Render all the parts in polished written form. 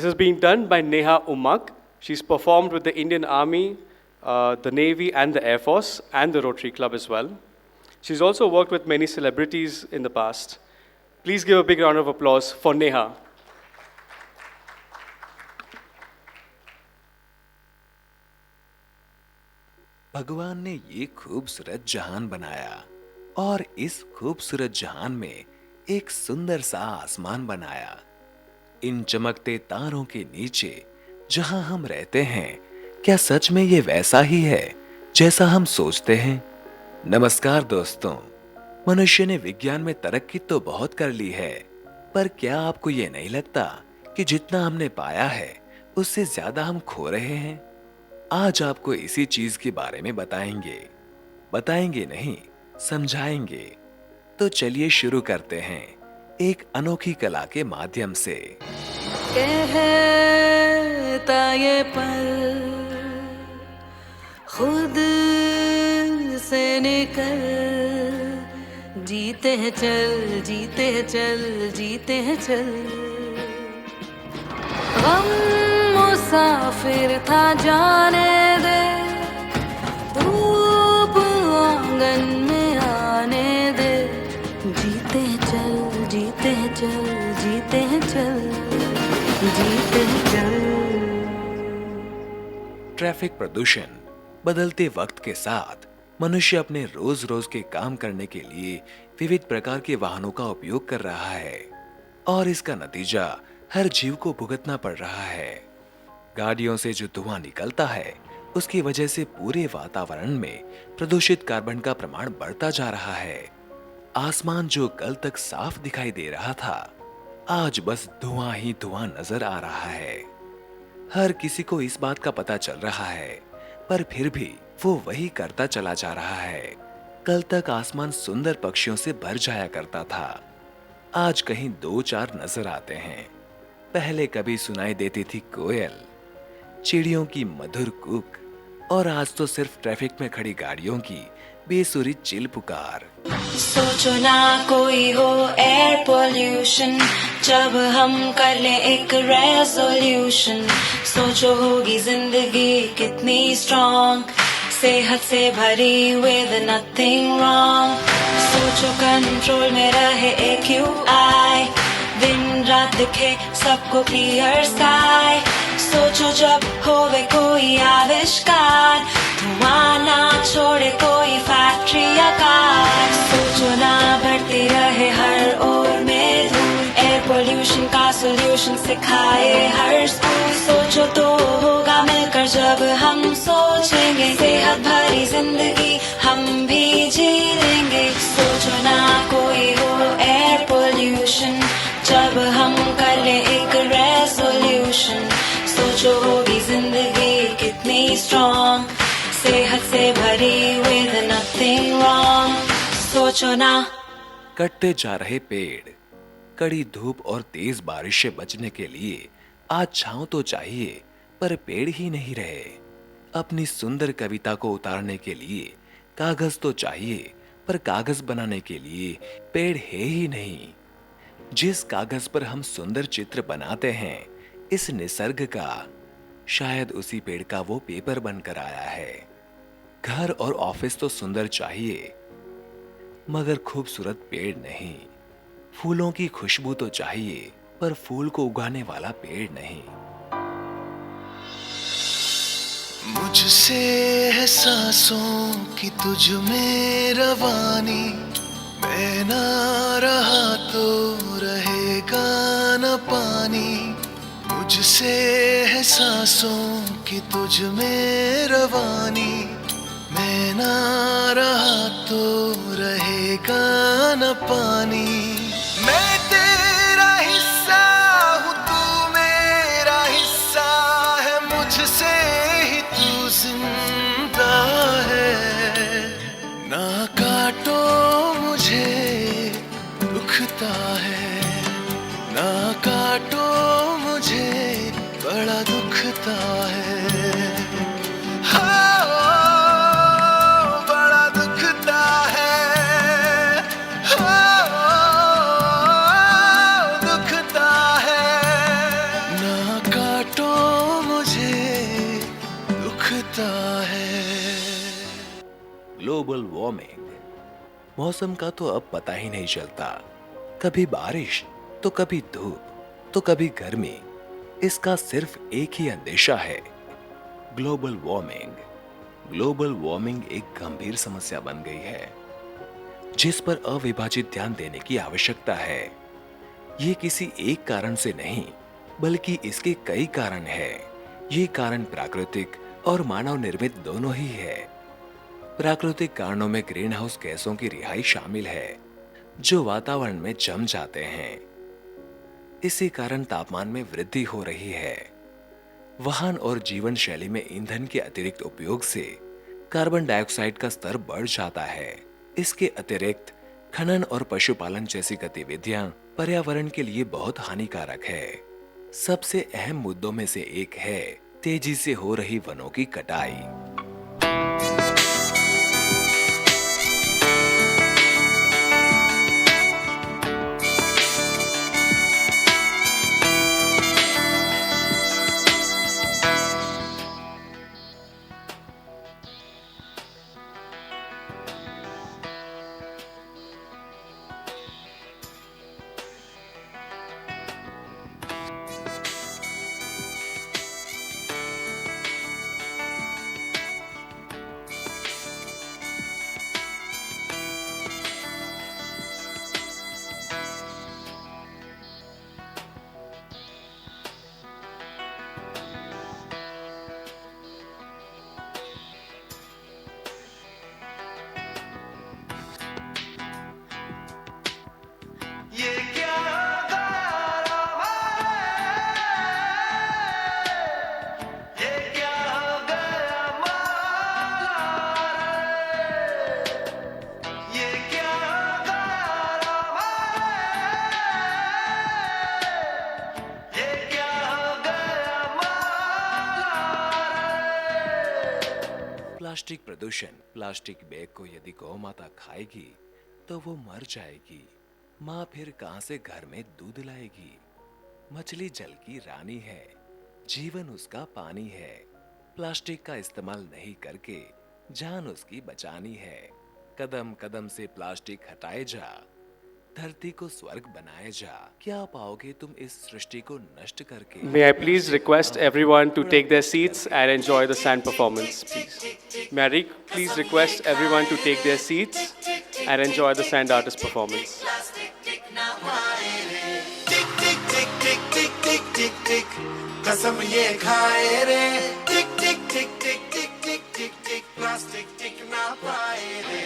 is being done by Neha Umak. She's performed with the Indian Army, the Navy and the Air Force and the Rotary Club as well. She's also worked with many celebrities in the past. Please give a big round of applause for Neha. भगवान ने ये खूबसूरत जहान बनाया और इस खूबसूरत जहान में एक सुंदर सा आसमान बनाया। इन चमकते तारों के नीचे जहां हम रहते हैं, क्या सच में ये वैसा ही है जैसा हम सोचते हैं? नमस्कार दोस्तों, मनुष्य ने विज्ञान में तरक्की तो बहुत कर ली है, पर क्या आपको ये नहीं लगता कि जितना हमने पाया है उससे ज्यादा हम खो रहे हैं? आज आपको इसी चीज के बारे में बताएंगे नहीं, समझाएंगे। तो चलिए शुरू करते हैं एक अनोखी कला के माध्यम से। कहता ये पल खुद से निकल, जीते हैं चल, जीते हैं चल, जीते हैं चल। गम मुसाफिर था जाने दे, धूप आंगन में आने दे। जीते हैं चल, जीते हैं चल, जीते हैं चल, जीते हैं चल। ट्रैफिक प्रदूषण बदलते वक्त के साथ मनुष्य अपने रोज रोज के काम करने के लिए विविध प्रकार के वाहनों का उपयोग कर रहा है और इसका नतीजा हर जीव को भुगतना पड़ रहा है। गाड़ियों से जो धुआं निकलता है उसकी वजह से पूरे वातावरण में प्रदूषित कार्बन का प्रमाण बढ़ता जा रहा है। आसमान जो कल तक साफ दिखाई दे रहा था, आज बस धुआं ही धुआं नजर आ रहा है। हर किसी को इस बात का पता चल रहा है, पर फिर भी वो वही करता चला जा रहा है। कल तक आसमान सुंदर पक्षियों से भर जाया करता था, आज कहीं 2-4 नजर आते हैं। पहले कभी सुनाई देती थी कोयल, चिड़ियों की मधुर कूक, और आज तो सिर्फ ट्रैफिक में खड़ी गाड़ियों की बेसुरी चिल पुकार। सोचो ना कोई हो एयर पोल्यूशन, जब हम कर ले एक रेजोल्यूशन। सोचो होगी जिंदगी कितनी स्ट्रॉन्ग, सेहत से भरी with nothing wrong। सोचो कंट्रोल में रहे AQI, दिन रात दिखे सबको क्लियर स्काई। सोचो जब होवे कोई आविष्कार, धुआं ना छोड़े कोई फैक्ट्री या कार। सोचो ना बढ़ती रहे हर ओर में धूल, एयर पोल्यूशन का सोल्यूशन सिखाए हर स्कूल। सोचो तो होगा मिलकर जब हम सोचेंगे, सेहत भरी जिंदगी हम भी जी लेंगे। सोचो ना कोई हो एयर पोल्यूशन, जब हम कर ले एक रेजोल्यूशन। सोचो होगी जिंदगी कितनी स्ट्रॉन्ग, सेहत से भरी with nothing wrong। सोचो ना। कटते जा रहे पेड़, कड़ी धूप और तेज बारिश से बचने के लिए आज छांव तो चाहिए, पर पेड़ ही नहीं रहे। अपनी सुंदर कविता को उतारने के लिए कागज तो चाहिए, पर कागज बनाने के लिए पेड़ है ही नहीं। जिस कागज पर हम सुंदर चित्र बनाते हैं इस निसर्ग का, शायद उसी पेड़ का वो पेपर बनकर आया है। घर और ऑफिस तो सुंदर चाहिए, मगर खूबसूरत पेड़ नहीं। फूलों की खुशबू तो चाहिए, पर फूल को उगाने वाला पेड़ नहीं। मुझसे है सांसों की तुझ में रवानी, मैं ना रहा तो रहेगा न पानी। मुझसे है सांसों की तुझ में रवानी, मैं ना रहा तो रहेगा न पानी। मैं तेरा हिस्सा हूँ, तू मेरा हिस्सा है, मुझसे ही तू जिंदा है। ना काटो मुझे दुखता है, ना काटो मुझे बड़ा दुखता है। ना वार्मिंग। मौसम का तो अब पता ही नहीं चलता, कभी बारिश तो कभी धूप तो कभी गर्मी। इसका सिर्फ एक ही अंदेशा है, ग्लोबल वार्मिंग। ग्लोबल वार्मिंग एक गंभीर समस्या बन गई है जिस पर अविभाजित ध्यान देने की आवश्यकता है। ये किसी एक कारण से नहीं बल्कि इसके कई कारण हैं। ये कारण प्राकृतिक और मानव निर्मित दोनों ही है। प्राकृतिक कारणों में ग्रीन हाउस गैसों की रिहाई शामिल है जो वातावरण में जम जाते हैं। इसी कारण तापमान में वृद्धि हो रही है। वाहन और जीवन शैली में ईंधन के अतिरिक्त उपयोग से कार्बन डाइऑक्साइड का स्तर बढ़ जाता है। इसके अतिरिक्त खनन और पशुपालन जैसी गतिविधियां पर्यावरण के लिए बहुत हानिकारक है। सबसे अहम मुद्दों में से एक है तेजी से हो रही वनों की कटाई। ये क्या गया ये क्या गया ये क्या गया ये क्या गया। प्लास्टिक प्रदूषण। प्लास्टिक बैग को यदि गौ माता खाएगी तो वो मर जाएगी। माँ फिर कहां से घर में दूध लाएगी। मछली जल की रानी है, जीवन उसका पानी है। प्लास्टिक का इस्तेमाल नहीं करके जान उसकी बचानी है। कदम कदम से प्लास्टिक हटाए जा, धरती को स्वर्ग बनाए जा। क्या पाओगे तुम इस सृष्टि को नष्ट करके? May I please request everyone to take their seats and enjoy the sand performance, please. May I please request everyone to take their seats and enjoy the sand artist performance. टिक टिक टिक टिक टिक टिक टिक टिक कसम ये खाए रे। टिक टिक टिक टिक टिक टिक टिक टिक प्लास्टिक टिक ना पाए रे।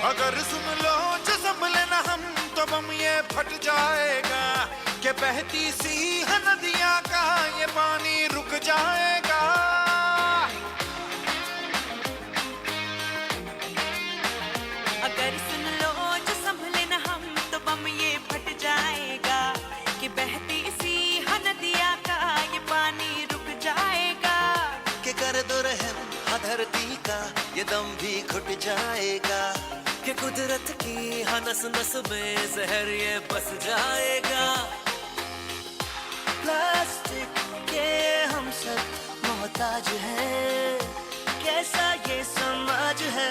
अगर सुन लो जो संभले ना हम तो बम ये फट जाएगा कि बहती सी नदियां का ये पानी रुक जाएगा। अगर सुन लो जो संभले न हम तो बम ये फट जाएगा कि बहती सी नदिया का ये पानी रुक जाएगा। कि कर दो रहम धरती का ये दम भी घुट जाएगा। कि कुदरत की नस नस में जहर ये बस जाएगा। प्लास्टिक के हम सब मोहताज हैं, कैसा ये समाज है।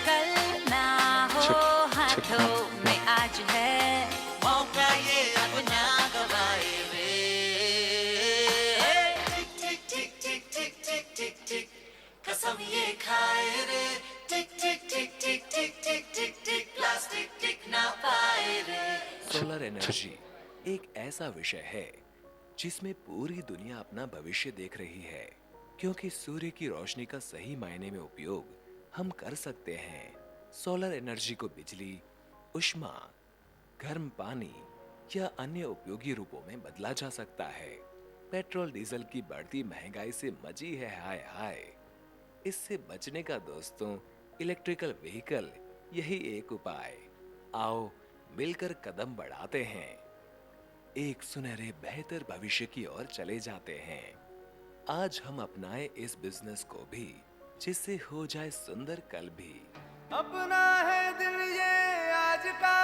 कल ना हो हाथों में आज है, मौका ये अपना गवाए रे। टिक टिक टिक टिक टिक टिक टिक कसम ये खाए रे। टिक टिक टिक टिक टिक टिक टिक टिक प्लास्टिक टिक ना पाए रे। सोलर एनर्जी एक ऐसा विषय है जिसमें पूरी दुनिया अपना भविष्य देख रही है, क्योंकि सूर्य की रोशनी का सही मायने में उपयोग हम कर सकते हैं। सोलर एनर्जी को बिजली, ऊष्मा, गर्म पानी या अन्य उपयोगी रूपों में बदला जा सकता है। पेट्रोल डीजल की बढ़ती महंगाई से मची है हाय हाय। इससे बचने का दोस्तों इलेक्ट्रिकल व्हीकल यही एक उपाय। आओ मिलकर कदम बढ़ाते हैं, एक सुनहरे बेहतर भविष्य की ओर चले जाते हैं। आज हम अपनाएं इस बिजनेस को भी, जिससे हो जाए सुंदर कल भी। अपना है दिन ये आज का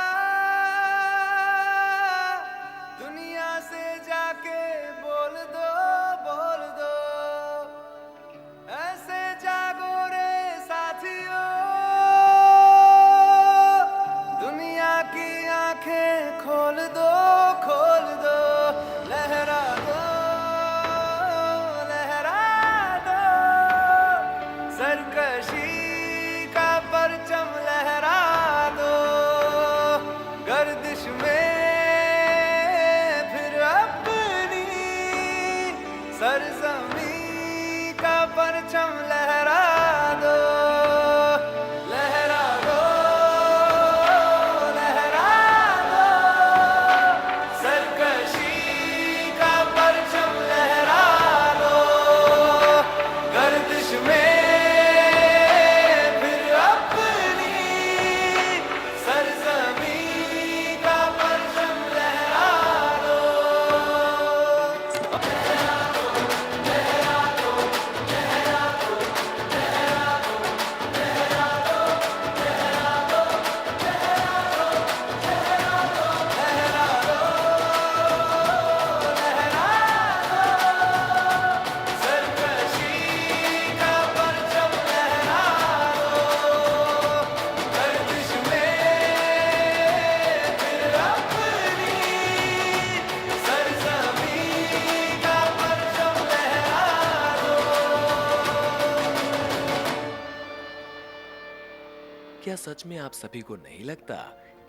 सच में आप सभी को नहीं लगता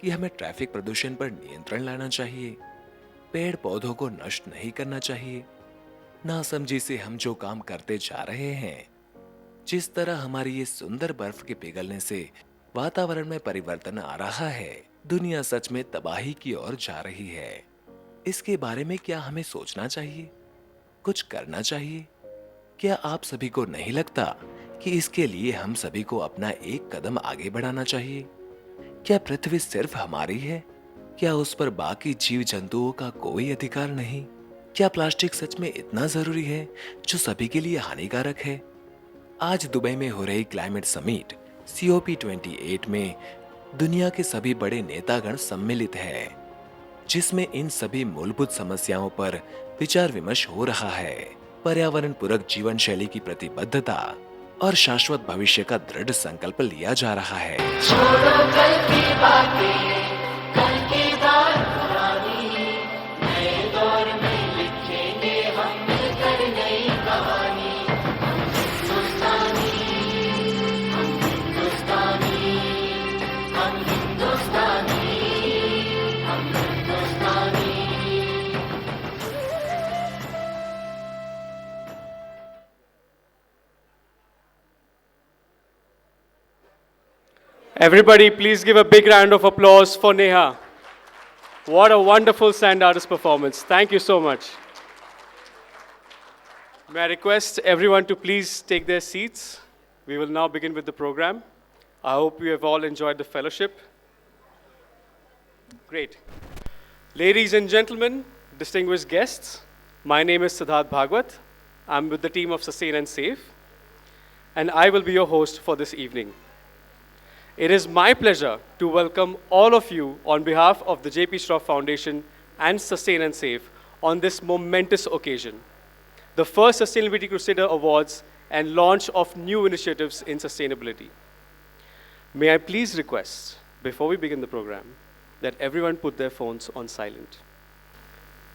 कि हमें ट्रैफिक प्रदूषण पर नियंत्रण लाना चाहिए? पेड़ पौधों को नष्ट नहीं करना चाहिए। नासमझी से हम जो काम करते जा रहे हैं, जिस तरह हमारी ये सुंदर बर्फ के पिघलने से वातावरण में परिवर्तन आ रहा है, दुनिया सच में तबाही की ओर जा रही है। इसके बारे में क्या हमें सोचना चाहिए, कुछ करना चाहिए? क्या आप सभी को नहीं लगता कि इसके लिए हम सभी को अपना एक कदम आगे बढ़ाना चाहिए? क्या पृथ्वी सिर्फ हमारी है? क्या उस पर बाकी जीव जंतुओं का कोई अधिकार नहीं? क्या प्लास्टिक सच में इतना जरूरी है जो सभी के लिए हानिकारक है? आज दुबई में हो रही क्लाइमेट समिट COP28 में दुनिया के सभी बड़े नेतागण सम्मिलित हैं, जिसमें इन सभी मूलभूत समस्याओं पर विचार विमर्श हो रहा है। पर्यावरण पूरक जीवन शैली की प्रतिबद्धता और शाश्वत भविष्य का दृढ़ संकल्प लिया जा रहा है। छोड़ो कल की बातें, कल की बात पुरानी, नए दौर में लिखेंगे हम मिलकर नई कहानी। हिंदुस्तानी, हम हिंदुस्तानी, हम हिंदुस्तानी, हम हिंदुस्तानी। Everybody, please give a big round of applause for Neha. What a wonderful stand artist performance. Thank you so much. May I request everyone to please take their seats. We will now begin with the program. I hope you have all enjoyed the fellowship. Great. Ladies and gentlemen, distinguished guests, my name is Siddharth Bhagwat. I'm with the team of Sustain and Save, and I will be your host for this evening. It is my pleasure to welcome all of you on behalf of the J.P. Shroff Foundation and Sustain and Save on this momentous occasion, the first Sustainability Crusader Awards and launch of new initiatives in sustainability. May I please request, before we begin the program, that everyone put their phones on silent.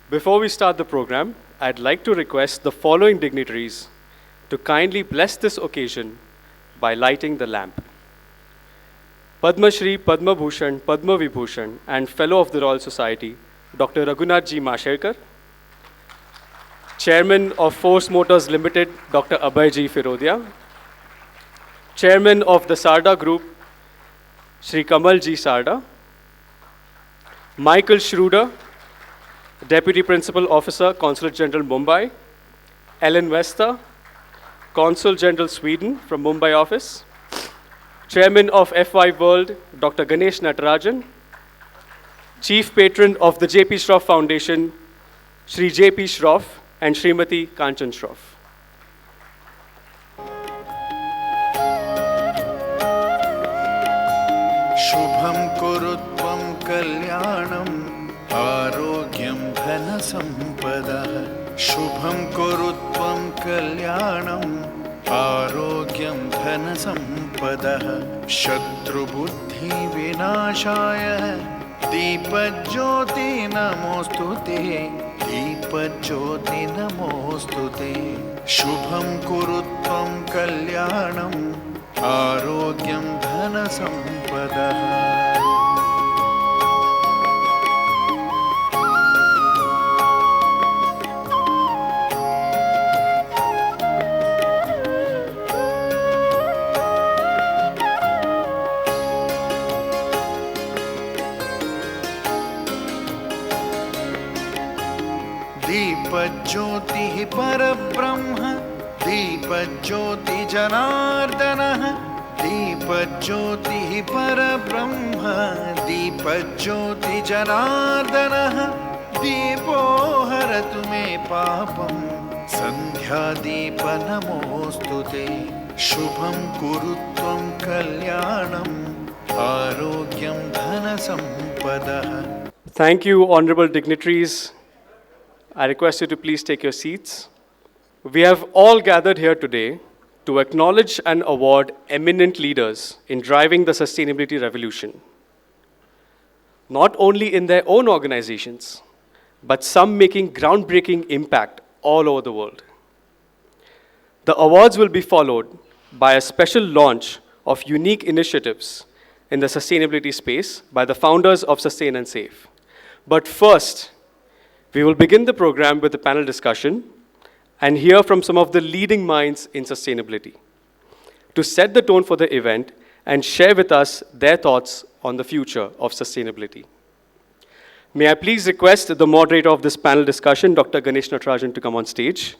Before we start the program, I'd like to request the following dignitaries to kindly bless this occasion by lighting the lamp. Padma Shri, Padma Bhushan, Padma Vibhushan, and Fellow of the Royal Society, Dr. Raghunath Ji Masherkar. Chairman of Force Motors Limited, Dr. Abhay Ji Firodia. Chairman of the Sarda Group, Shri Kamal Ji Sarda. Michael Schreuder, Deputy Principal Officer, Consul General Mumbai. Ellen Wester, Consul General Sweden from Mumbai office. Chairman of FY World, Dr. Ganesh Natarajan. Chief Patron of the J.P. Shroff Foundation, Shri J.P. Shroff and Srimati Kanchan Shroff. शुभं कुरुत्वं कल्याणम् आरोग्यं धनसम्पदः शुभं कुरुत्वं कल्याणम् आरोग्यं धनसम्पदः शत्रुबुद्धिविनाशाय दीपज्योति नमोस्तुते दीपज्योति नमोस्तुते शुभं कुरुत्वं कल्याणम् आरोग्यं धनसम्पदः दीपज्योतिः परब्रह्म दीपज्योति जनार्दनः दीपज्योतिः परब्रह्म दीपज्योति जनार्दनः दीपो हरतु मे पापं सन्ध्यादीप नमोस्तुते शुभं कुरुत्वं कल्याणम् आरोग्यं धनसम्पदः. Thank you, honorable dignitaries. I request you to please take your seats. We have all gathered here today to acknowledge and award eminent leaders in driving the sustainability revolution, not only in their own organizations, but some making groundbreaking impact all over the world. The awards will be followed by a special launch of unique initiatives in the sustainability space by the founders of Sustain and Save. But first, we will begin the program with a panel discussion and hear from some of the leading minds in sustainability to set the tone for the event and share with us their thoughts on the future of sustainability. May I please request the moderator of this panel discussion, Dr. Ganesh Natarajan, to come on stage.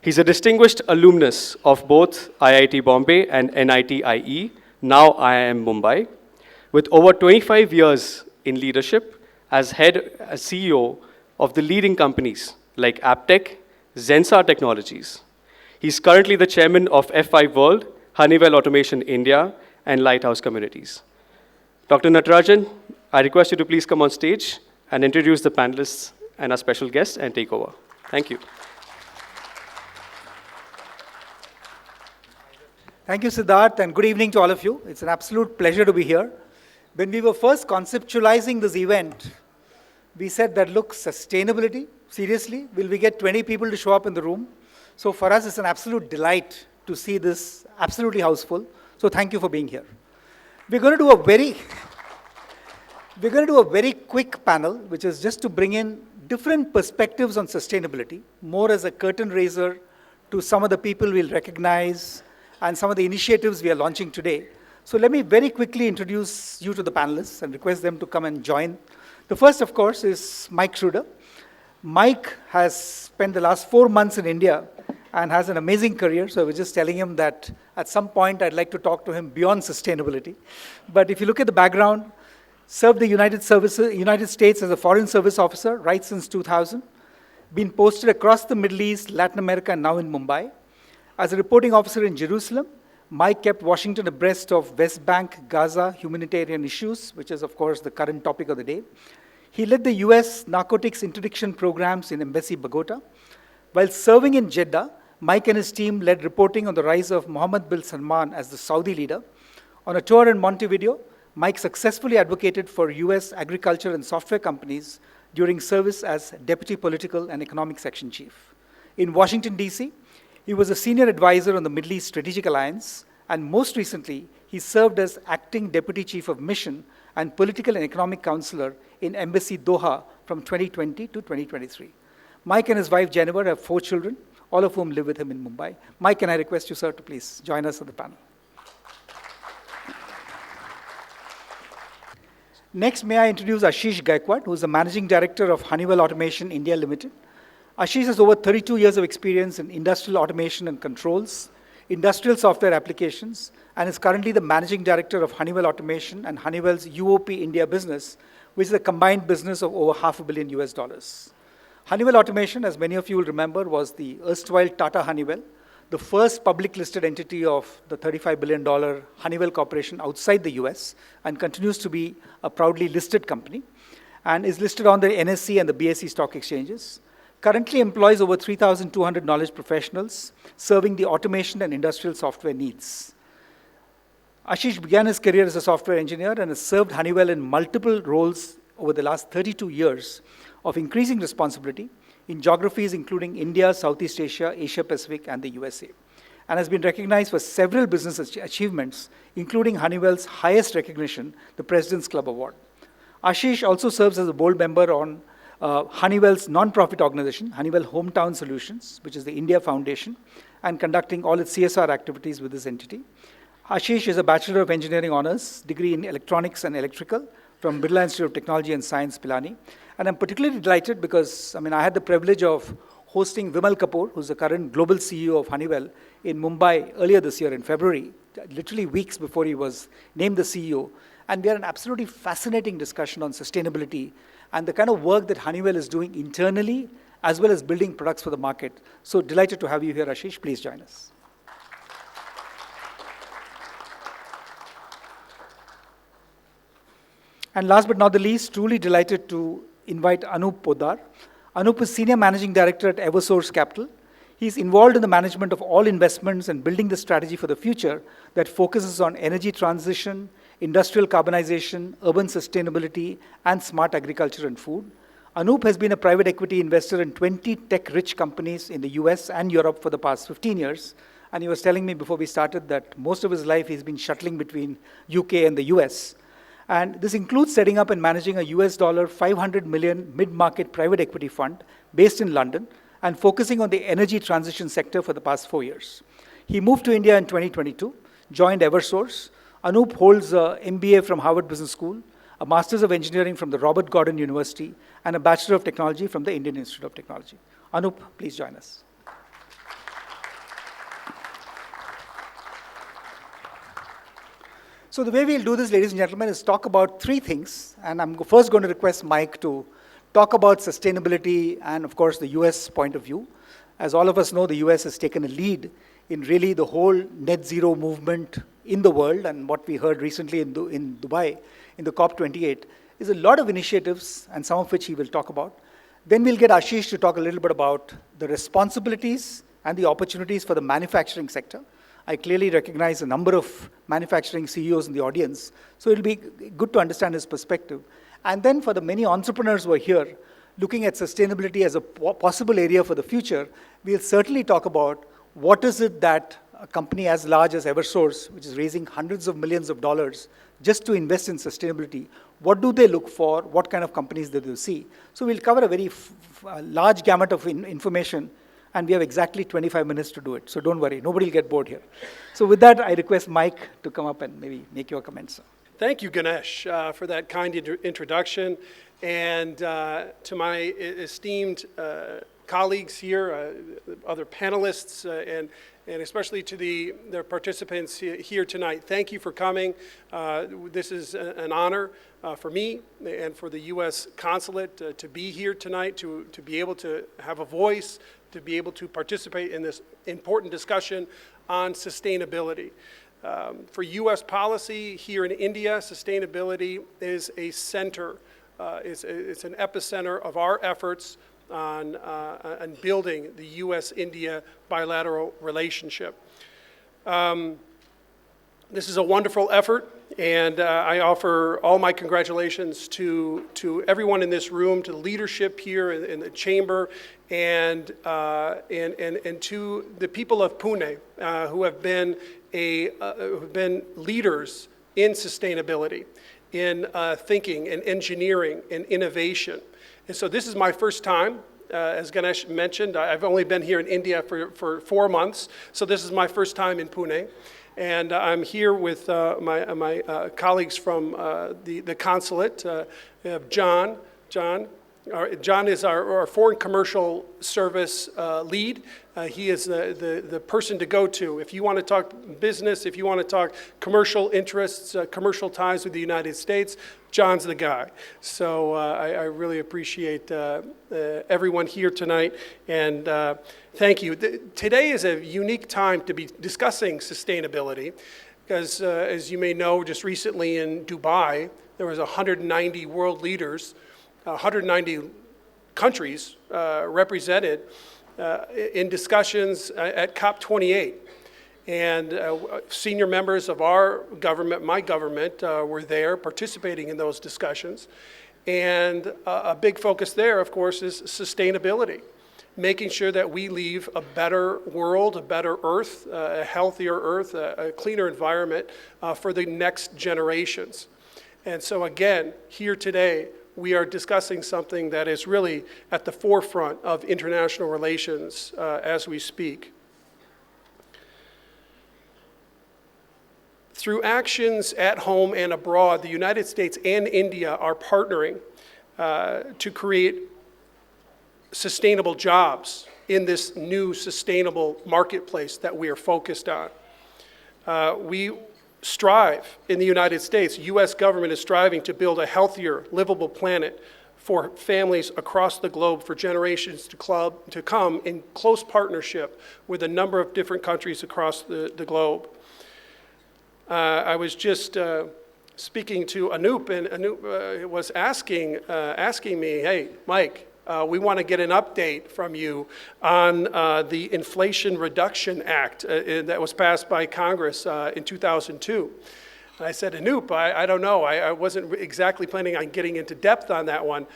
He's a distinguished alumnus of both IIT Bombay and NIT IE, now IIM Mumbai, with over 25 years in leadership as CEO of the leading companies like Aptech, Zensar Technologies. He's currently the chairman of F5 World, Honeywell Automation India, and Lighthouse Communities. Dr. Natarajan, I request you to please come on stage and introduce the panelists and our special guests and take over. Thank you. Thank you, Siddharth, and good evening to all of you. It's an absolute pleasure to be here. When we were first conceptualizing this event, we said that, look, sustainability, seriously, will we get 20 people to show up in the room? So for us, it's an absolute delight to see this absolutely houseful. So thank you for being here. We're going to do a very quick panel, which is just to bring in different perspectives on sustainability, more as a curtain raiser to some of the people we'll recognize and some of the initiatives we are launching today. So let me very quickly introduce you to the panelists and request them to come and join. The first, of course, is Mike Schreuder. Mike has spent the last 4 months in India and has an amazing career. So I was just telling him that at some point I'd like to talk to him beyond sustainability. But if you look at the background, served the United States as a Foreign Service Officer right since 2000, been posted across the Middle East, Latin America, and now in Mumbai. As a reporting officer in Jerusalem, Mike kept Washington abreast of West Bank, Gaza, humanitarian issues, which is, of course, the current topic of the day. He led the US narcotics interdiction programs in Embassy Bogota. While serving in Jeddah, Mike and his team led reporting on the rise of Mohammed bin Salman as the Saudi leader. On a tour in Montevideo, Mike successfully advocated for US agriculture and software companies during service as Deputy Political and Economic Section Chief. In Washington, D.C., he was a senior advisor on the Middle East Strategic Alliance, and most recently, he served as acting Deputy Chief of Mission and Political and Economic Counselor in Embassy Doha from 2020 to 2023. Mike and his wife, Jennifer, have 4 children, all of whom live with him in Mumbai. Mike, can I request you, sir, to please join us on the panel? Next, may I introduce Ashish Gaikwad, who is the Managing Director of Honeywell Automation India Limited. Ashish has over 32 years of experience in industrial automation and controls, industrial software applications, and is currently the Managing Director of Honeywell Automation and Honeywell's UOP India business, which is a combined business of over $500 million US. Honeywell Automation, as many of you will remember, was the erstwhile Tata Honeywell, the first public listed entity of the $35 billion Honeywell Corporation outside the US, and continues to be a proudly listed company, and is listed on the NSE and the BSE stock exchanges. Currently employs over 3,200 knowledge professionals, serving the automation and industrial software needs. Ashish began his career as a software engineer and has served Honeywell in multiple roles over the last 32 years of increasing responsibility in geographies including India, Southeast Asia, Asia Pacific, and the USA, and has been recognized for several business achievements, including Honeywell's highest recognition, the President's Club Award. Ashish also serves as a board member on Honeywell's non-profit organization, Honeywell Hometown Solutions, which is the India Foundation, and conducting all its CSR activities with this entity. Ashish is a Bachelor of Engineering Honors degree in Electronics and Electrical from Birla Institute of Technology and Science, Pilani. And I'm particularly delighted because, I had the privilege of hosting Vimal Kapoor, who's the current global CEO of Honeywell, in Mumbai earlier this year in February, literally weeks before he was named the CEO. And we had an absolutely fascinating discussion on sustainability and the kind of work that Honeywell is doing internally, as well as building products for the market. So delighted to have you here, Ashish. Please join us. And last but not the least, truly delighted to invite Anup Poddar. Anup is Senior Managing Director at Eversource Capital. He's involved in the management of all investments and building the strategy for the future that focuses on energy transition, industrial carbonization, urban sustainability, and smart agriculture and food. Anup has been a private equity investor in 20 tech-rich companies in the US and Europe for the past 15 years, And he was telling me before we started that most of his life he's been shuttling between UK and the US. And this includes setting up and managing a US dollar 500 million mid-market private equity fund based in London and focusing on the energy transition sector for the past 4 years. He moved to India in 2022, joined Eversource. Anup holds a MBA from Harvard Business School, a Master's of Engineering from the Robert Gordon University, and a Bachelor of Technology from the Indian Institute of Technology. Anup, please join us. So the way we'll do this, ladies and gentlemen, is talk about three things. And I'm first going to request Mike to talk about sustainability and, of course, the US point of view. As all of us know, the US has taken a lead in really the whole net zero movement in the world. And what we heard recently in Dubai, in the COP28, is a lot of initiatives, and some of which he will talk about. Then we'll get Ashish to talk a little bit about the responsibilities and the opportunities for the manufacturing sector. I clearly recognize a number of manufacturing CEOs in the audience, so it'll be good to understand his perspective. And then for the many entrepreneurs who are here, looking at sustainability as a possible area for the future, we'll certainly talk about what is it that a company as large as Eversource, which is raising hundreds of millions of dollars just to invest in sustainability, what do they look for, what kind of companies do they see? So we'll cover a very large gamut of information, and we have exactly 25 minutes to do it. So don't worry, nobody will get bored here. So with that, I request Mike to come up and maybe make your comments. Thank you, Ganesh, for that kind introduction. And to my esteemed colleagues here, other panelists, and especially to the participants here tonight, thank you for coming. This is an honor for me and for the US Consulate to be here tonight, to be able to have a voice, to be able to participate in this important discussion on sustainability. For US policy here in India, sustainability is a center, it's an epicenter of our efforts on building the US-India bilateral relationship. This is a wonderful effort, and I offer all my congratulations to everyone in this room, to the leadership here in the chamber, and to the people of Pune who have been leaders in sustainability, in thinking, in engineering, in innovation. And so this is my first time. As Ganesh mentioned, I've only been here in India for 4 months, so this is my first time in Pune. And I'm here with my colleagues from the consulate. We have John. John is our foreign commercial service lead. He is the person to go to if you want to talk business, if you want to talk commercial interests, commercial ties with the United States. John's the guy. So I really appreciate everyone here tonight, and thank you. Today is a unique time to be discussing sustainability, because as you may know, just recently in Dubai, there was 190 world leaders, 190 countries represented in discussions at COP28. And senior members of our government, my government, were there participating in those discussions. And a big focus there, of course, is sustainability, making sure that we leave a better world, a better earth, a healthier earth, a cleaner environment for the next generations. And so again, here today, we are discussing something that is really at the forefront of international relations as we speak. Through actions at home and abroad, the United States and India are partnering to create sustainable jobs in this new sustainable marketplace that we are focused on. We strive in the United States, U.S. government is striving to build a healthier, livable planet for families across the globe for generations to come in close partnership with a number of different countries across the globe. I was just speaking to Anup, and Anup was asking me, hey, Mike, we want to get an update from you on the Inflation Reduction Act that was passed by Congress in 2002. And I said, Anup, I don't know. I wasn't exactly planning on getting into depth on that one.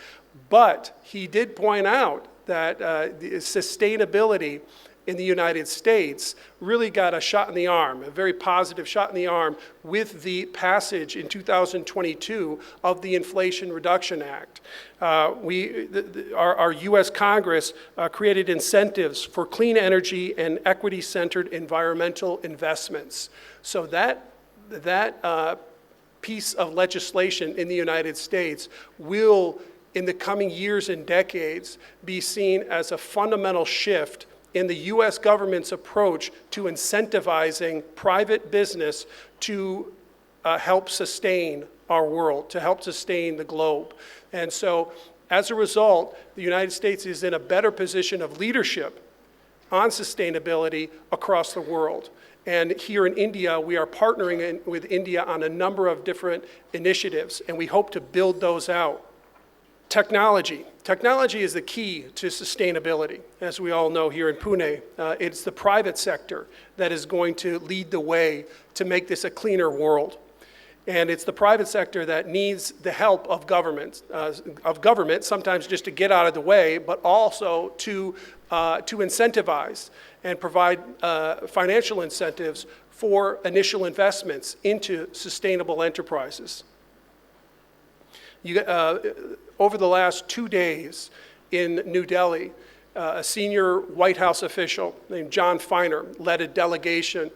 But he did point out that the sustainability in the United States really got a shot in the arm, a very positive shot in the arm, with the passage in 2022 of the Inflation Reduction Act. Our US Congress created incentives for clean energy and equity-centered environmental investments. So that piece of legislation in the United States will, in the coming years and decades, be seen as a fundamental shift in the US government's approach to incentivizing private business to help sustain our world, to help sustain the globe. And so, as a result, the United States is in a better position of leadership on sustainability across the world. And here in India, we are partnering with India on a number of different initiatives, and we hope to build those out. Technology. Technology is the key to sustainability. As we all know here in Pune, it's the private sector that is going to lead the way to make this a cleaner world. And it's the private sector that needs the help of government, sometimes just to get out of the way, but also to incentivize and provide financial incentives for initial investments into sustainable enterprises. Over the last 2 days in New Delhi, a senior White House official named John Feiner led a delegation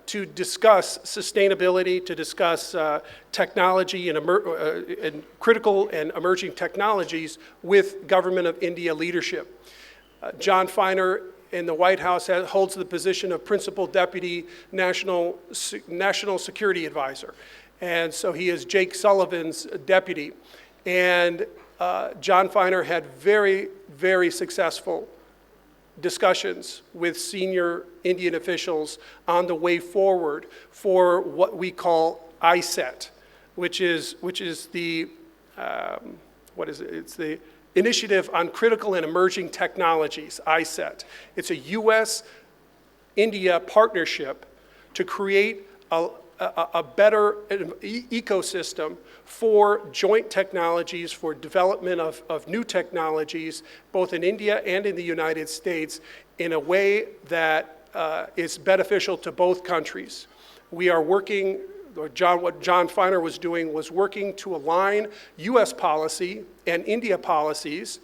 to discuss sustainability, to discuss technology and critical and emerging technologies with Government of India leadership. John Feiner in the White House holds the position of Principal Deputy National Security Advisor. And so he is Jake Sullivan's deputy. And John Feiner had very, very successful discussions with senior Indian officials on the way forward for what we call ISET, which is the, It's the Initiative on Critical and Emerging Technologies, ISET. It's a US-India partnership to create a better ecosystem for joint technologies, for development of new technologies, both in India and in the United States, in a way that is beneficial to both countries. We are working, what John Feiner was doing was working to align US policy and India policies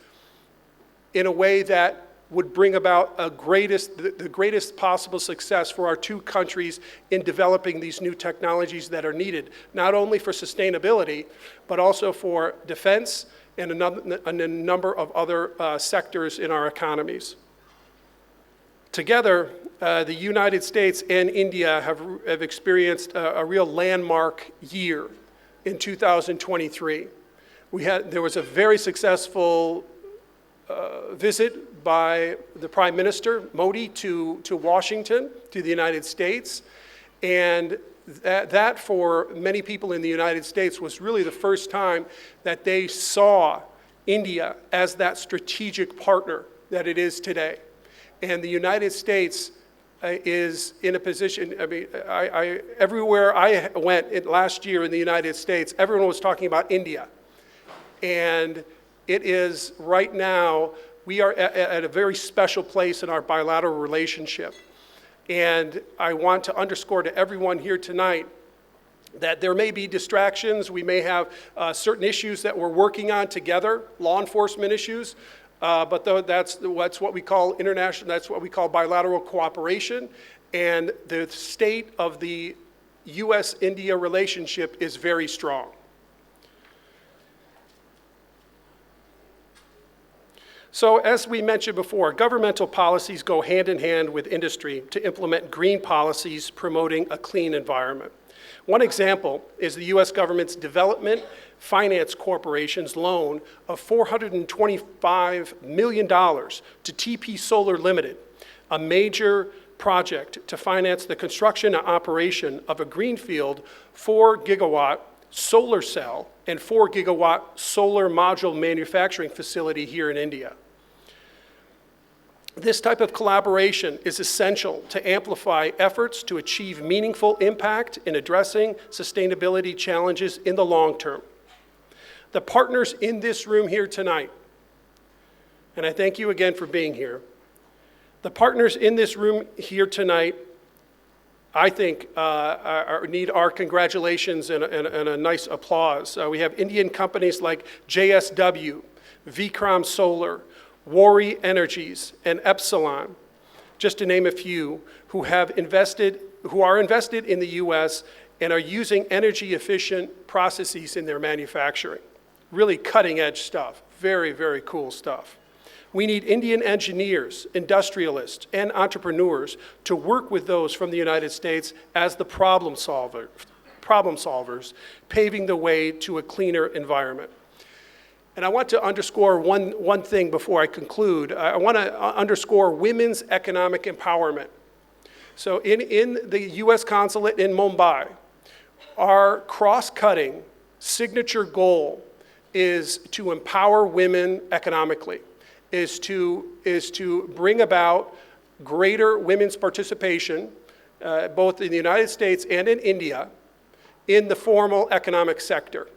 in a way that would bring about the greatest possible success for our two countries in developing these new technologies that are needed, not only for sustainability, but also for defense and a number of other sectors in our economies. Together, the United States and India have experienced a real landmark year in 2023. There was a very successful visit by the Prime Minister, Modi, to Washington, to the United States. And that for many people in the United States was really the first time that they saw India as that strategic partner that it is today. And the United States is in a position, everywhere I went last year in the United States, everyone was talking about India. And it is right now, we are at a very special place in our bilateral relationship. And I want to underscore to everyone here tonight that there may be distractions. We may have certain issues that we're working on together, law enforcement issues, but that's what we call international, that's what we call bilateral cooperation. And the state of the US-India relationship is very strong. So as we mentioned before, governmental policies go hand in hand with industry to implement green policies promoting a clean environment. One example is the US government's Development Finance Corporation's loan of $425 million to TP Solar Limited, a major project to finance the construction and operation of a greenfield 4-gigawatt solar cell and 4-gigawatt solar module manufacturing facility here in India. This type of collaboration is essential to amplify efforts to achieve meaningful impact in addressing sustainability challenges in the long term. The partners in this room here tonight, and I thank you again for being here, The partners in this room here tonight, I think, need our congratulations and a nice applause. We have Indian companies like JSW, Vikram Solar, Wari Energies, and Epsilon, just to name a few, who are invested in the US and are using energy-efficient processes in their manufacturing. Really cutting-edge stuff, very, very cool stuff. We need Indian engineers, industrialists, and entrepreneurs to work with those from the United States as the problem solvers, paving the way to a cleaner environment. And I want to underscore one thing before I conclude. I want to underscore women's economic empowerment. So in the US Consulate in Mumbai, our cross-cutting signature goal is to empower women economically, is to bring about greater women's participation, both in the United States and in India, in the formal economic sector.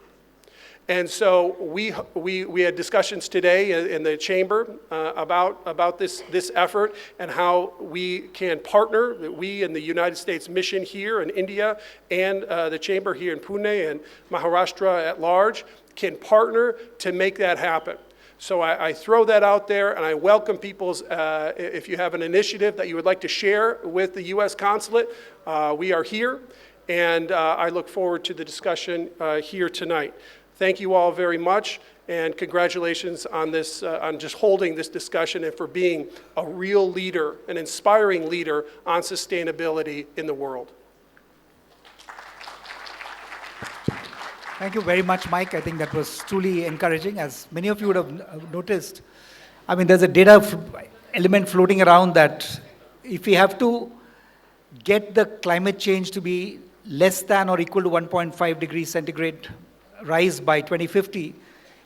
And so we had discussions today in the chamber about this effort and how we can partner, that we in the United States mission here in India and the chamber here in Pune and Maharashtra at large can partner to make that happen. So I throw that out there, and I welcome people's, if you have an initiative that you would like to share with the US Consulate, we are here, and I look forward to the discussion here tonight. Thank you all very much, and congratulations on this, on just holding this discussion and for being a real leader, an inspiring leader on sustainability in the world. Thank you very much, Mike. I think that was truly encouraging. As many of you would have noticed, I mean, there's a data element floating around that if we have to get the climate change to be less than or equal to 1.5 degrees centigrade rise by 2050,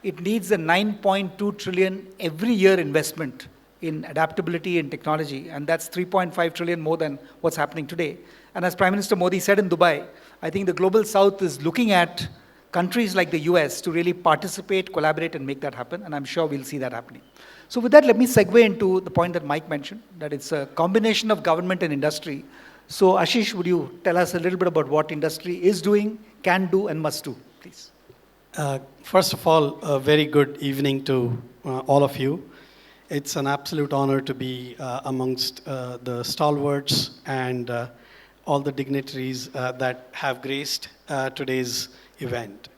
it needs a 9.2 trillion every year investment in adaptability and technology, and that's 3.5 trillion more than what's happening today. And as Prime Minister Modi said in Dubai, I think the Global South is looking at countries like the US to really participate, collaborate, and make that happen, and I'm sure we'll see that happening. So with that, let me segue into the point that Mike mentioned, that it's a combination of government and industry. So Ashish, would you tell us a little bit about what industry is doing, can do, and must do, please? First of all, a very good evening to all of you. It's an absolute honor to be amongst the stalwarts and all the dignitaries that have graced today's event.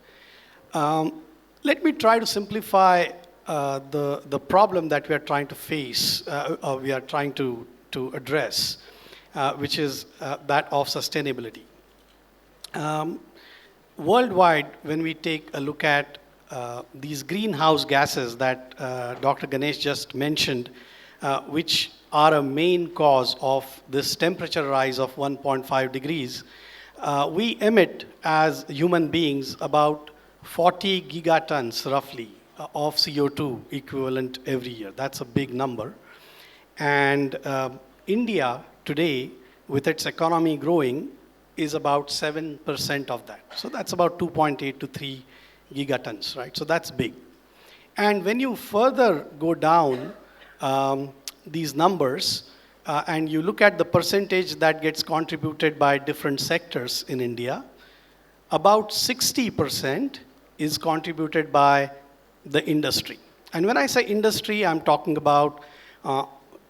Let me try to simplify the problem that we are trying to face, we are trying to address, which is that of sustainability. Worldwide, when we take a look at these greenhouse gases that Dr. Ganesh just mentioned, which are a main cause of this temperature rise of 1.5 degrees, we emit as human beings about 40 gigatons roughly of CO2 equivalent every year. That's a big number. And India today, with its economy growing, is about 7% of that. So that's about 2.8 to 3 gigatons, right? So that's big. And when you further go down these numbers and you look at the percentage that gets contributed by different sectors in India, about 60% is contributed by the industry. And when I say industry, I'm talking about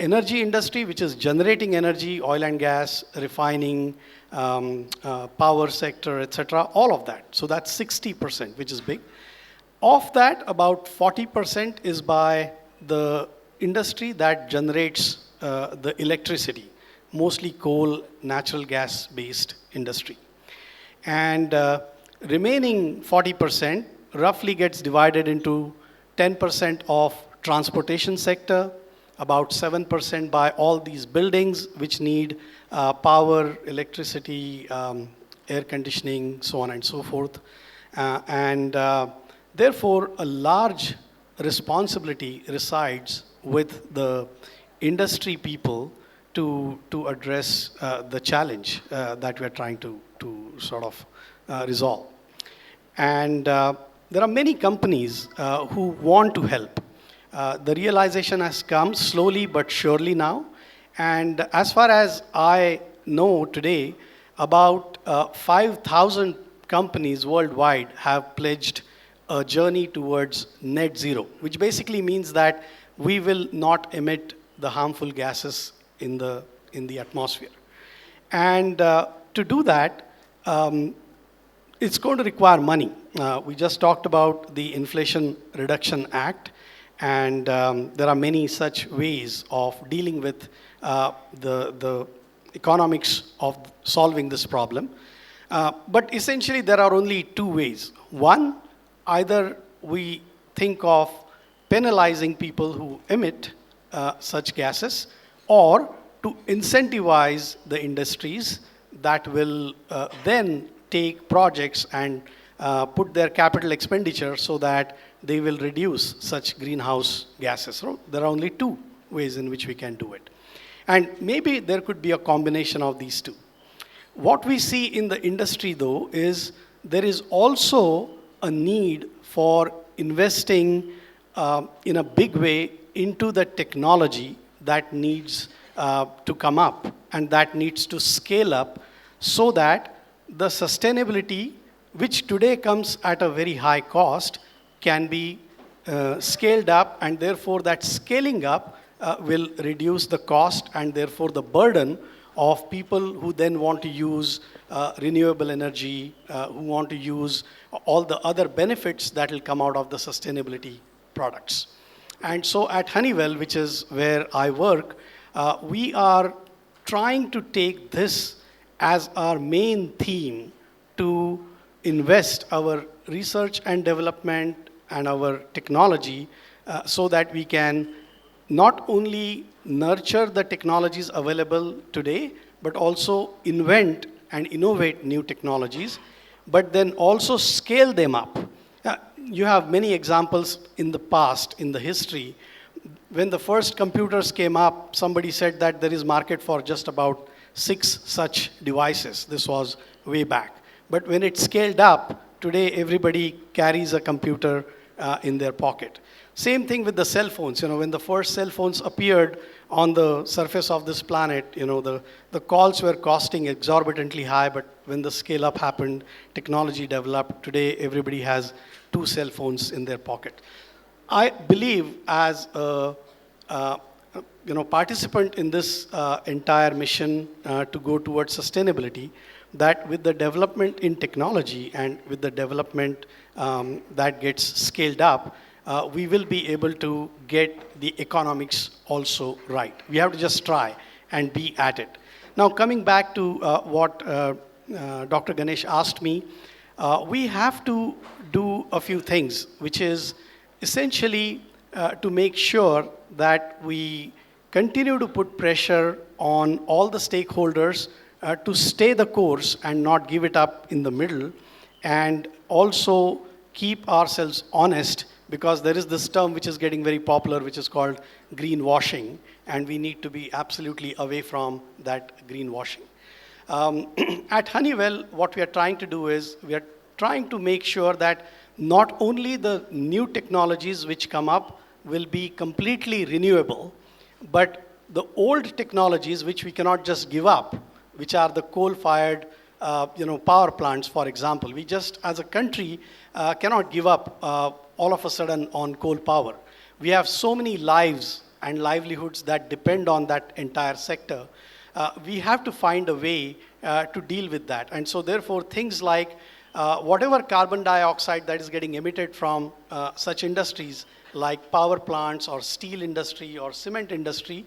energy industry, which is generating energy, oil and gas, refining, power sector, etc., all of that. So that's 60%, which is big. Of that, about 40% is by the industry that generates the electricity, mostly coal, natural gas-based industry. And remaining 40% roughly gets divided into 10% of transportation sector, about 7% by all these buildings which need power, electricity, air conditioning, so on and so forth. Therefore, a large responsibility resides with the industry people to address the challenge that we are trying to sort of resolve. And there are many companies who want to help. The realization has come slowly but surely now, And as far as I know today, about 5,000 companies worldwide have pledged a journey towards net zero, which basically means that we will not emit the harmful gases in the atmosphere. And to do that, it's going to require money. We just talked about the Inflation Reduction Act, and there are many such ways of dealing with the economics of solving this problem. But essentially, there are only two ways. One, either we think of penalizing people who emit such gases, or to incentivize the industries that will then take projects and put their capital expenditure so that they will reduce such greenhouse gases. So there are only two ways in which we can do it. And maybe there could be a combination of these two. What we see in the industry, though, is there is also a need for investing in a big way into the technology that needs to come up and that needs to scale up, so that the sustainability, which today comes at a very high cost, can be scaled up, and therefore that scaling up will reduce the cost and therefore the burden of people who then want to use renewable energy, who want to use all the other benefits that will come out of the sustainability products. And so at Honeywell, which is where I work, we are trying to take this as our main theme to invest our research and development and our technology so that we can not only nurture the technologies available today, but also invent and innovate new technologies, but then also scale them up. You have many examples in the past, in the history. When the first computers came up, somebody said that there is market for just about 6 such devices. This was way back. But when it scaled up, today everybody carries a computer in their pocket. Same thing with the cell phones. When the first cell phones appeared on the surface of this planet, the calls were costing exorbitantly high, but when the scale up happened, technology developed. Today, everybody has 2 cell phones in their pocket. I believe, as a participant in this entire mission to go towards sustainability, that with the development in technology and with the development that gets scaled up, we will be able to get the economics also right. We have to just try and be at it. Now, coming back to what Dr. Ganesh asked me, we have to do a few things, which is essentially to make sure that we continue to put pressure on all the stakeholders to stay the course and not give it up in the middle, and also keep ourselves honest, because there is this term which is getting very popular, which is called greenwashing, and we need to be absolutely away from that greenwashing. At Honeywell, what we are trying to do is we are trying to make sure that not only the new technologies which come up will be completely renewable, but the old technologies which we cannot just give up, which are the coal-fired power plants, for example. We just, as a country, cannot give up all of a sudden on coal power. We have so many lives and livelihoods that depend on that entire sector. We have to find a way to deal with that. And so therefore, things like whatever carbon dioxide that is getting emitted from such industries like power plants or steel industry or cement industry,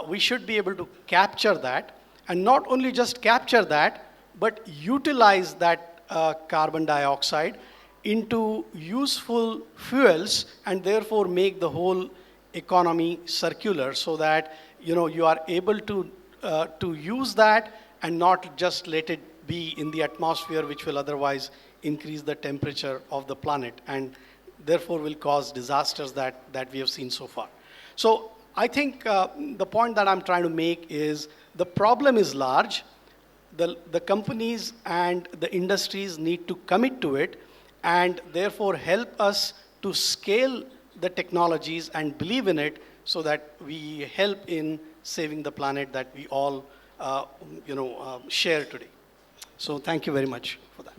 we should be able to capture that, and not only just capture that, but utilize that carbon dioxide into useful fuels, and therefore make the whole economy circular, so that you are able to use that and not just let it be in the atmosphere, which will otherwise increase the temperature of the planet and therefore will cause disasters that we have seen so far. So I think the point that I'm trying to make is the problem is large. The companies and the industries need to commit to it, and therefore help us to scale the technologies and believe in it, so that we help in saving the planet that we all share today. So thank you very much for that.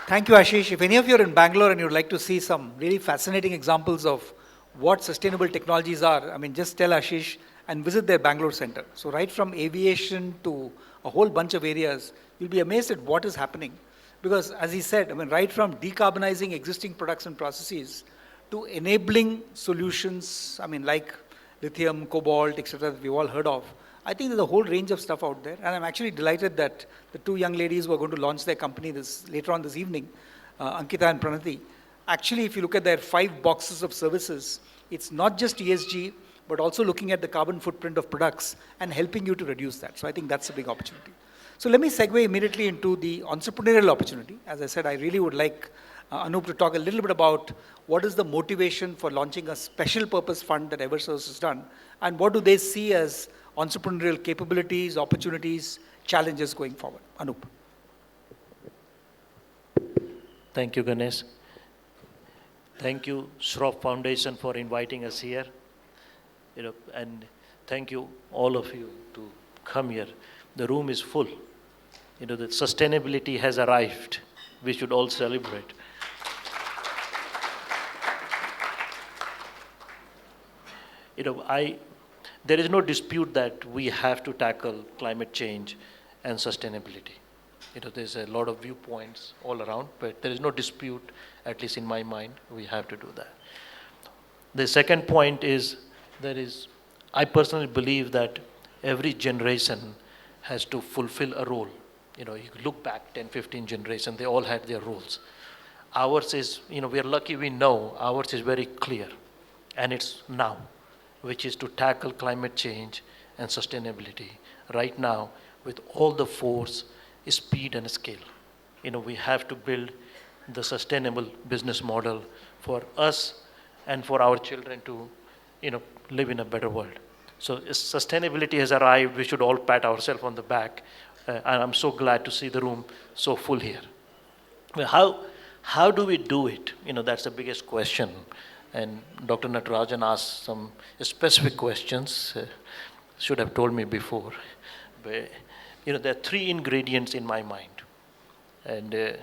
Thank you, Ashish. If any of you are in Bangalore and you'd like to see some really fascinating examples of what sustainable technologies are, I mean, just tell Ashish and visit their Bangalore center. So right from aviation to a whole bunch of areas, you'll be amazed at what is happening. Because as he said, I mean, right from decarbonizing existing products and processes to enabling solutions, I mean, like lithium, cobalt, etc., that we've all heard of, I think there's a whole range of stuff out there. And I'm actually delighted that the two young ladies who are going to launch their company later on this evening, Ankita and Pranati, actually, if you look at their 5 boxes of services, it's not just ESG, but also looking at the carbon footprint of products and helping you to reduce that. So I think that's a big opportunity. So let me segue immediately into the entrepreneurial opportunity. As I said, I really would like Anup to talk a little bit about what is the motivation for launching a special purpose fund that Eversource has done, and what do they see as entrepreneurial capabilities, opportunities, challenges going forward. Anup. Thank you, Ganesh. Thank you, Schroff Foundation, for inviting us here. And thank you, all of you, to come here. The room is full. The sustainability has arrived. We should all celebrate. There is no dispute that we have to tackle climate change and sustainability. There's a lot of viewpoints all around, but there is no dispute, at least in my mind, we have to do that. The second point is, I personally believe that every generation has to fulfill a role. You look back 10, 15 generations, they all had their roles. Ours is, we are lucky we know, ours is very clear, and it's now, which is to tackle climate change and sustainability right now with all the force, speed, and scale. We have to build the sustainable business model for us and for our children to, live in a better world. So sustainability has arrived. We should all pat ourselves on the back. And I'm so glad to see the room so full here. Well, how do we do it? That's the biggest question. And Dr. Natarajan asked some specific questions. Should have told me before. But, there are 3 ingredients in my mind. And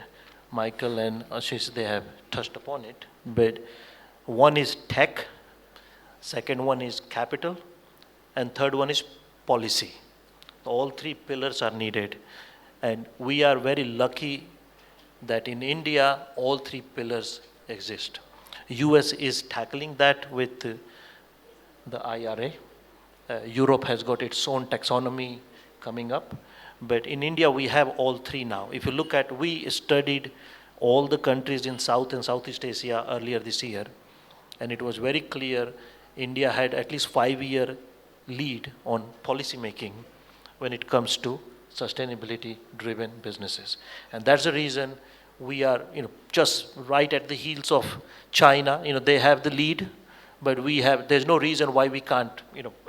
Michael and Ashish, they have touched upon it. But one is tech, second one is capital, and third one is policy. All 3 pillars are needed. And we are very lucky that in India, all 3 pillars exist. US is tackling that with the IRA. Europe has got its own taxonomy coming up. But in India, we have all 3 now. If you look at, we studied all the countries in South and Southeast Asia earlier this year. And it was very clear India had at least 5-year lead on policy making when it comes to sustainability-driven businesses. And that's the reason we are, just right at the heels of China. They have the lead, but there's no reason why we can't,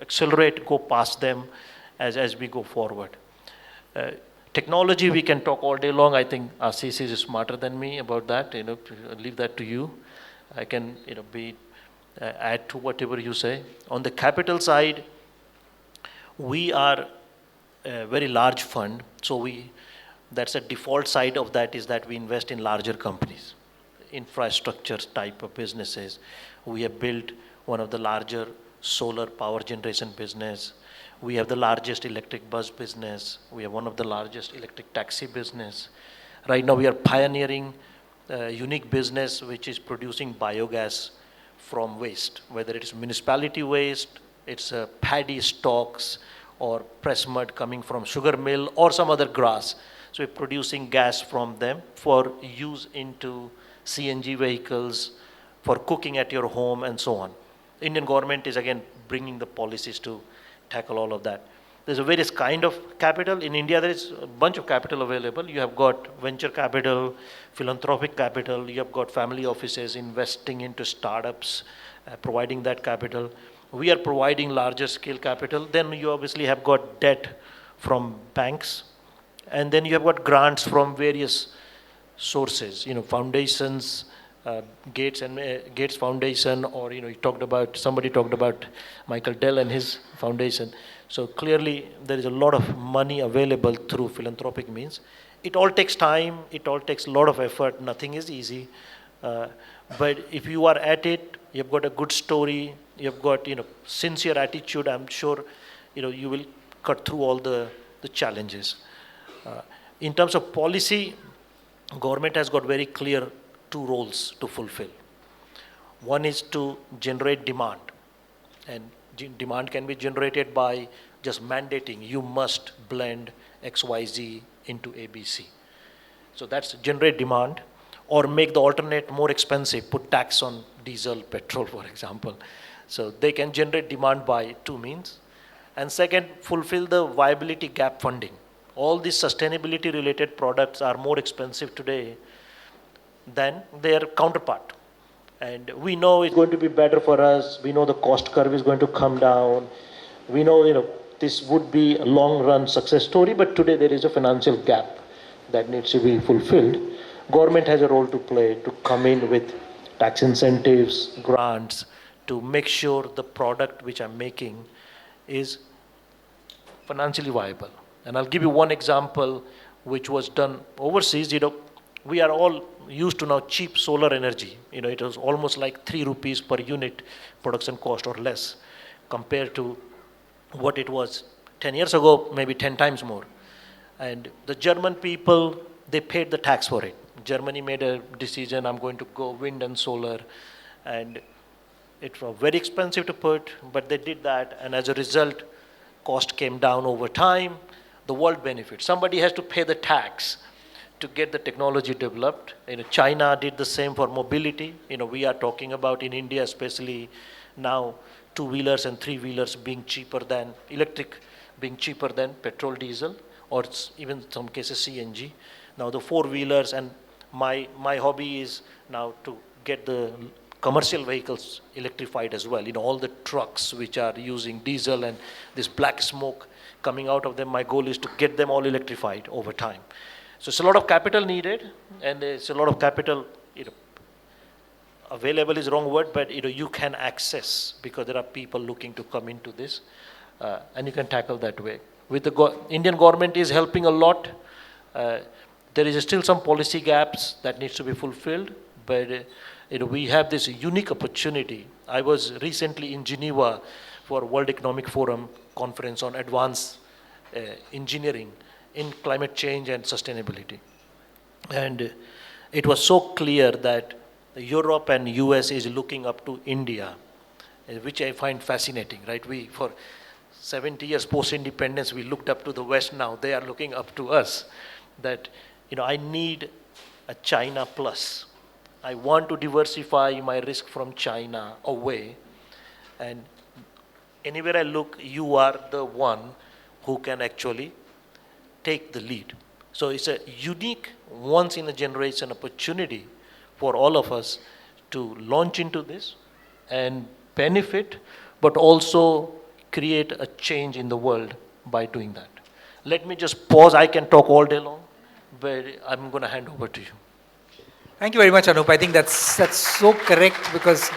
accelerate, go past them as we go forward. Technology, we can talk all day long. I think Ashish is smarter than me about that. I'll leave that to you. I can, add to whatever you say. On the capital side, we are a very large fund, so that's a default side of that, is that we invest in larger companies, infrastructure type of businesses. We have built one of the larger solar power generation business. We have the largest electric bus business. We have one of the largest electric taxi business. Right now we are pioneering a unique business which is producing biogas from waste, whether it is municipality waste, it's paddy stalks, or press mud coming from sugar mill or some other grass. So we're producing gas from them for use into CNG vehicles, for cooking at your home, and so on. Indian government is again bringing the policies to tackle all of that. There's a various kind of capital. In India, there is a bunch of capital available. You have got venture capital, philanthropic capital. You have got family offices investing into startups, providing that capital. We are providing larger scale capital. Then you obviously have got debt from banks. And then you have got grants from various sources, foundations, Gates Foundation, or somebody talked about Michael Dell and his foundation. So clearly there is a lot of money available through philanthropic means. It all takes time, it all takes a lot of effort, nothing is easy. But if you are at it, you've got a good story, you've got sincere attitude, I'm sure you will cut through all the challenges. In terms of policy, government has got very clear two roles to fulfill. One is to generate demand, and demand can be generated by just mandating you must blend XYZ into ABC. So that's generate demand, or make the alternate more expensive, put tax on diesel, petrol, for example. So they can generate demand by two means. And second, fulfill the viability gap funding. All these sustainability related products are more expensive today than their counterpart. And we know it's going to be better for us. We know the cost curve is going to come down. We know, this would be a long run success story, but today there is a financial gap that needs to be fulfilled. Government has a role to play to come in with tax incentives, grants, to make sure the product which I'm making is financially viable. And I'll give you one example which was done overseas. We are all used to now cheap solar energy. It was almost like 3 rupees per unit production cost or less compared to what it was 10 years ago, maybe 10 times more. And the German people, they paid the tax for it. Germany made a decision, I'm going to go wind and solar, and it was very expensive to put, but they did that, and as a result, cost came down over time. The world benefits. Somebody has to pay the tax to get the technology developed. China did the same for mobility. We are talking about in India, especially now, 2-wheelers and 3-wheelers being cheaper than electric, being cheaper than petrol, diesel, or even some cases CNG. Now the 4-wheelers, and my hobby is now to get the commercial vehicles electrified as well. All the trucks which are using diesel and this black smoke coming out of them, my goal is to get them all electrified over time. So it's a lot of capital needed, and it's a lot of capital, available is wrong word, but you can access because there are people looking to come into this, and you can tackle that way. With the Indian government is helping a lot. There is still some policy gaps that needs to be fulfilled, but we have this unique opportunity. I was recently in Geneva for World Economic Forum conference on advanced engineering in climate change and sustainability. And it was so clear that Europe and US is looking up to India, which I find fascinating, right? We, for 70 years post-independence, we looked up to the West. Now they are looking up to us. That, I need a China plus. I want to diversify my risk from China away. And anywhere I look, you are the one who can actually take the lead. So it's a unique, once in a generation opportunity for all of us to launch into this and benefit, but also create a change in the world by doing that. Let me just pause. I can talk all day long, but I'm going to hand over to you. Thank you very much, Anup. I think that's so correct, because,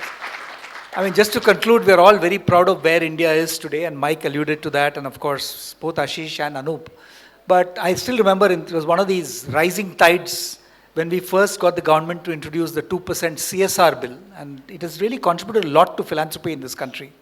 just to conclude, we're all very proud of where India is today, and Mike alluded to that, and of course, both Ashish and Anup. But I still remember it was one of these rising tides when we first got the government to introduce the 2% CSR bill, and it has really contributed a lot to philanthropy in this country.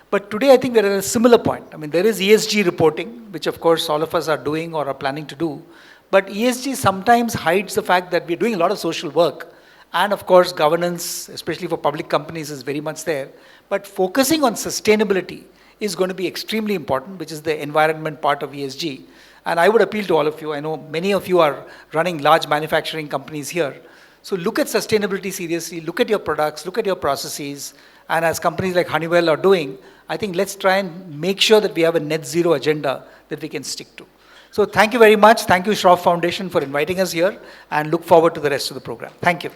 But today I think we're at a similar point. There is ESG reporting, which of course all of us are doing or are planning to do. But ESG sometimes hides the fact that we're doing a lot of social work. And of course governance, especially for public companies, is very much there. But focusing on sustainability is going to be extremely important, which is the environment part of ESG. And I would appeal to all of you. I know many of you are running large manufacturing companies here. So look at sustainability seriously, look at your products, look at your processes. And as companies like Honeywell are doing, I think let's try and make sure that we have a net zero agenda that we can stick to. So thank you very much. Thank you, Schroff Foundation, for inviting us here, and look forward to the rest of the program. Thank you.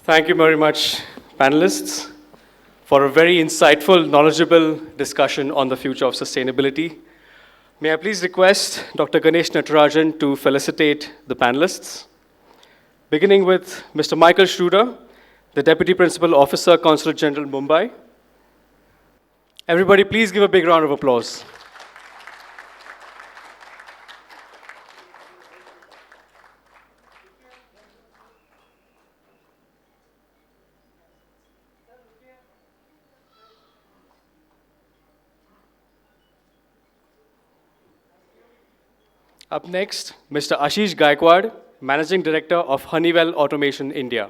Thank you very much, panelists, for a very insightful, knowledgeable discussion on the future of sustainability. May I please request Dr. Ganesh Natarajan to felicitate the panelists, beginning with Mr. Michael Schreuder, the Deputy Principal Officer, Consul General, Mumbai. Everybody, please give a big round of applause. Up next, Mr. Ashish Gaikwad, Managing Director of Honeywell Automation India.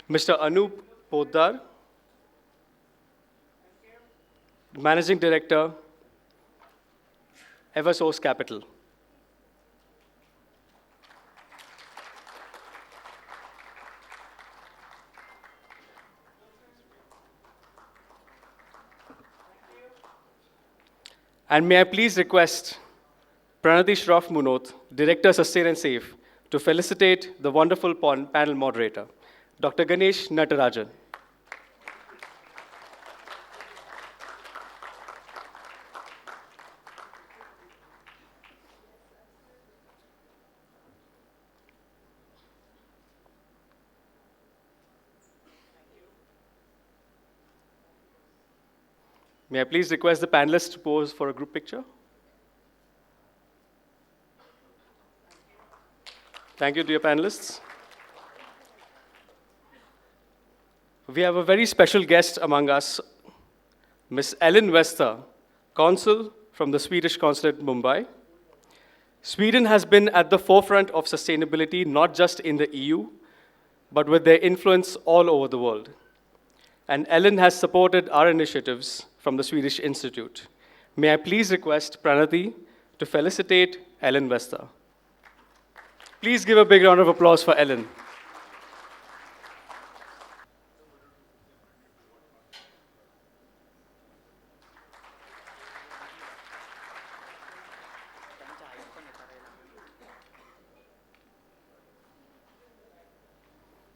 Mr. Anup Poddar, Managing Director, Eversource Capital. And may I please request Pranati Shroff Munot, Director Sustain and Safe, to felicitate the wonderful panel moderator, Dr. Ganesh Natarajan. May I please request the panelists to pose for a group picture? Thank you, dear panelists. We have a very special guest among us, Ms. Ellen Wester, Consul from the Swedish Consulate, Mumbai. Sweden has been at the forefront of sustainability, not just in the EU, but with their influence all over the world. And Ellen has supported our initiatives from the Swedish Institute. May I please request Pranati to felicitate Ellen Wester. Please give a big round of applause for Ellen.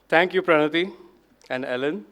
Thank you, Pranati and Ellen.